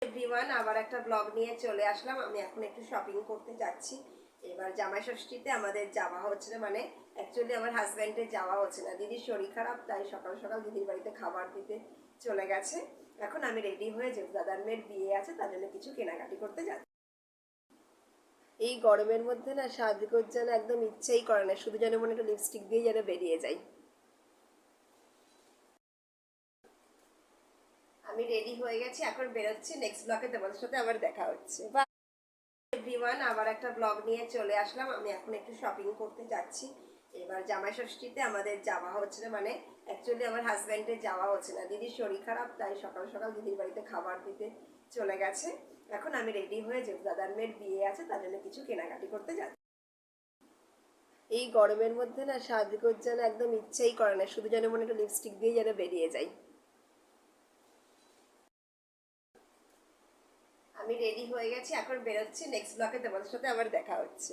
Everyone, আবার একটা blog নিয়ে চলে আসলাম। আমি এখন একটু শপিং করতে যাচ্ছি। এবার জামাই ষষ্ঠীতে আমাদের যাওয়া হচ্ছে না, মানে অ্যাকচুয়ালি আমার হাজব্যান্ডের যাওয়া হচ্ছে না। দিদির শরীর খারাপ, তাই সকাল সকাল দিদির বাড়িতে খাবার দিতে চলে গেছে। এখন আমি রেডি হয়ে যে দাদার মেয়ের বিয়ে আছে, তার জন্য কিছু কেনাকাটি করতে যাচ্ছি। এই গরমের মধ্যে না সাজগোজ যেন একদম ইচ্ছেই করে না, শুধু যেন মনে একটু লিপস্টিক দিয়ে যেন বেরিয়ে যাই। আমি রেডি হয়ে গেছি, এখন বেরোচ্ছি। নেক্সট ব্লগে তোমাদের সাথে আবার দেখা হচ্ছে। এভরিওয়ান, আবার একটা ব্লগ নিয়ে চলে আসলাম। আমি এখন একটু শপিং করতে যাচ্ছি। এবার জামাই ষষ্ঠীতে আমাদের যাওয়া হচ্ছে না, মানে অ্যাকচুয়ালি আমার হাজব্যান্ডের যাওয়া হচ্ছে না। দিদির শরীর খারাপ, তাই সকাল সকাল দিদির বাড়িতে খাবার দিতে চলে গেছে। এখন আমি রেডি হয়ে যে দাদার মেয়ের বিয়ে আছে, তার জন্য কিছু কেনাকাটি করতে যাচ্ছি। এই গরমের মধ্যে না সাজগোজ যেন একদম ইচ্ছেই করে না, শুধু যেন মনে একটু লিপস্টিক দিয়ে যেন বেরিয়ে যাই। আমি রেডি হয়ে গেছি, এখন বেরোচ্ছি। নেক্সট ব্লগে তোমাদের সাথে আবার দেখা হচ্ছে।